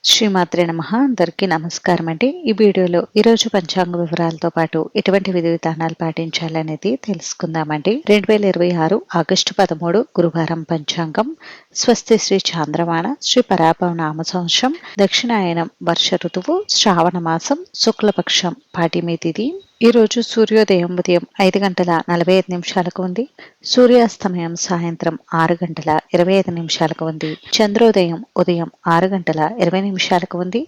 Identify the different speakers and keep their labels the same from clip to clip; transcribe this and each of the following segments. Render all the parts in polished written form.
Speaker 1: శ్రీమాత్రే నమః. అందరికీ నమస్కారం అండి. ఈ వీడియోలో ఈరోజు పంచాంగ వివరాలతో పాటు ఎటువంటి విధి విధానాలు పాటించాలనేది తెలుసుకుందామండి. 2026 ఆగస్టు 13 గురువారం పంచాంగం. స్వస్తి శ్రీ చాంద్రమాన శ్రీ పరాభవ నామ సంవత్సరం, దక్షిణాయనం వర్ష ఋతువు, శ్రావణ మాసం, శుక్లపక్షం, పాటిమి తిథి. ఈ రోజు సూర్యోదయం ఉదయం 5:45 ఉంది. సూర్యాస్తమయం సాయంత్రం 6:25 ఉంది. చంద్రోదయం ఉదయం 6:20 ఉంది.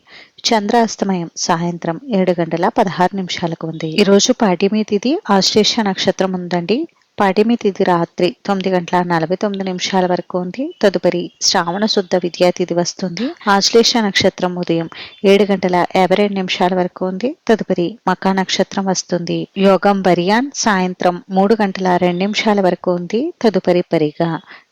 Speaker 1: చంద్రాస్తమయం సాయంత్రం 7:16 ఉంది. ఈ రోజు పాడ్యమి తిథి ఆశ్లేష నక్షత్రం ఉందండి. పాడ్యమి తిథి రాత్రి 9:49 వరకు ఉంది. తదుపరి శ్రావణ శుద్ధ విద్యా తిథి వస్తుంది. ఆశ్లేష నక్షత్రం ఉదయం 7:52 వరకు ఉంది. తదుపరి మకా నక్షత్రం వస్తుంది. యోగం బరియాన్ సాయంత్రం 3:02 వరకు ఉంది. తదుపరి పరిగా.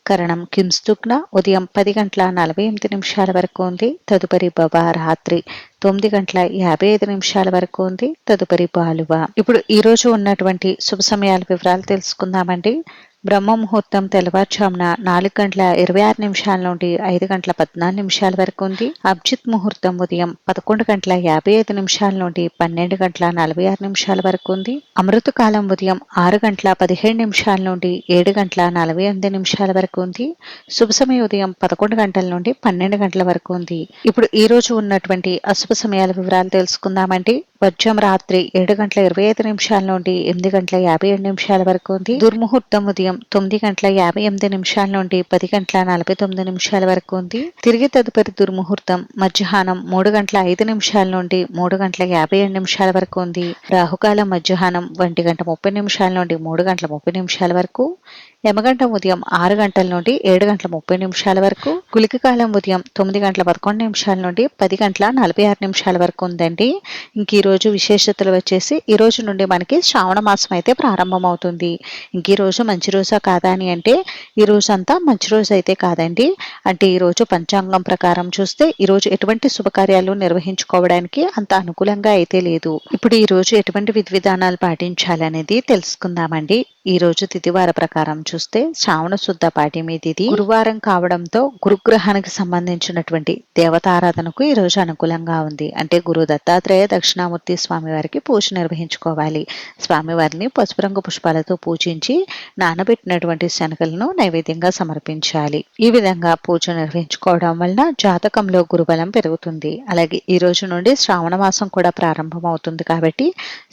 Speaker 1: కరణం కింస్తుగ్న ఉదయం 10:48 వరకు ఉంది. తదుపరి బబా రాత్రి 9:55 వరకు ఉంది. తదుపరి బాలువ. ఇప్పుడు ఈ రోజు ఉన్నటువంటి శుభ సమయాల వివరాలు తెలుసుకుందామండి. బ్రహ్మ ముహూర్తం తెల్లవారుజామున 4:26 నుండి 5:14 వరకు ఉంది. అభిజిత్ ముహూర్తం ఉదయం 11:55 నుండి 12:46 వరకు ఉంది. అమృత కాలం ఉదయం 6:17 నుండి 7:48 వరకు ఉంది. శుభ సమయం ఉదయం 11 గంటల నుండి 12 గంటల వరకు ఉంది. ఇప్పుడు ఈ రోజు ఉన్నటువంటి అశుభ సమయాల వివరాలు తెలుసుకుందామండి. వర్జం రాత్రి 7:25 నుండి 8:57 వరకు ఉంది. దుర్ముహూర్తం ఉదయం 9:58 నుండి 10:49 వరకు ఉంది. తిరిగి తదుపరి దుర్ముహూర్తం మధ్యాహ్నం 3:05 నుండి 3:57 వరకు ఉంది. రాహుకాలం మధ్యాహ్నం 1:30 నుండి 3:30 వరకు. యమగంటం ఉదయం 6 గంటల నుండి 7:30 వరకు. గుళిక కాలం ఉదయం 9:11 నుండి 10:46 వరకు ఉందండి. ఇంక ఈ రోజు విశేషతలు వచ్చేసి ఈ రోజు నుండి మనకి శ్రావణ మాసం అయితే ప్రారంభం అవుతుంది. ఇంక ఈ రోజు మంచి రోజా కాదా అని అంటే ఈ రోజు అంతా మంచి రోజు అయితే కాదండి. అంటే ఈ రోజు పంచాంగం ప్రకారం చూస్తే ఈ రోజు ఎటువంటి శుభకార్యాలు నిర్వహించుకోవడానికి అంత అనుకూలంగా అయితే లేదు. ఇప్పుడు ఈ రోజు ఎటువంటి విధి విధానాలు పాటించాలనేది తెలుసుకుందామండి. ఈ రోజు తిథివార ప్రకారం చూస్తే శ్రావణ శుద్ధ పాడ్యమి తిథి గురువారం కావడంతో గురుగ్రహానికి సంబంధించినటువంటి దేవతారాధనకు ఈ రోజు అనుకూలంగా ఉంది. అంటే గురు దత్తాత్రేయ దక్షిణామూర్తి స్వామి వారికి పూజ నిర్వహించుకోవాలి. స్వామివారిని పసుపు రంగు పుష్పాలతో పూజించి నానబెట్టినటువంటి శనగలను నైవేద్యంగా సమర్పించాలి. ఈ విధంగా పూజ నిర్వహించుకోవడం వలన జాతకంలో గురుబలం పెరుగుతుంది. అలాగే ఈ రోజు నుండి శ్రావణ మాసం కూడా ప్రారంభం అవుతుంది కాబట్టి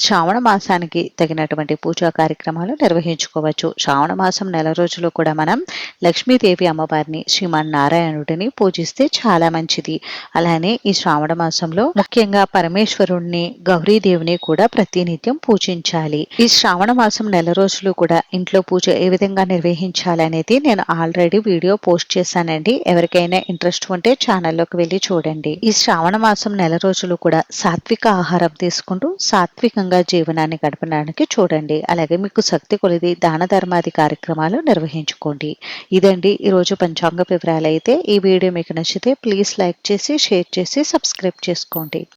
Speaker 1: శ్రావణ మాసానికి తగినటువంటి పూజా కార్యక్రమాలు నిర్వహించుకోవచ్చు. శ్రావణ మాసం నెల రోజులు కూడా మనం లక్ష్మీదేవి అమ్మవారిని శ్రీమన్నారాయణుడిని పూజిస్తే చాలా మంచిది. అలానే ఈ శ్రావణ మాసంలో ముఖ్యంగా పరమేశ్వరుణ్ణి గౌరీదేవిని కూడా ప్రతినిత్యం పూజించాలి. ఈ శ్రావణ మాసం నెల రోజులు కూడా ఇంట్లో పూజ ఏ విధంగా నిర్వహించాలనేది నేను ఆల్రెడీ వీడియో పోస్ట్ చేశానండి. ఎవరికైనా ఇంట్రెస్ట్ ఉంటే ఛానల్లోకి వెళ్ళి చూడండి. ఈ శ్రావణ మాసం నెల రోజులు కూడా సాత్విక ఆహారం తీసుకుంటూ సాత్వికంగా జీవనాన్ని గడపడానికి చూడండి. అలాగే మీకు శక్తి కొలిది దాన ధర్మాది కార్యక్రమాలు నిర్వహించుకోండి. ఇదండి ఈరోజు పంచాంగ వివరాలు అయితే. ఈ వీడియో మీకు నచ్చితే ప్లీజ్ లైక్ చేసి షేర్ చేసి సబ్స్క్రైబ్ చేసుకోండి.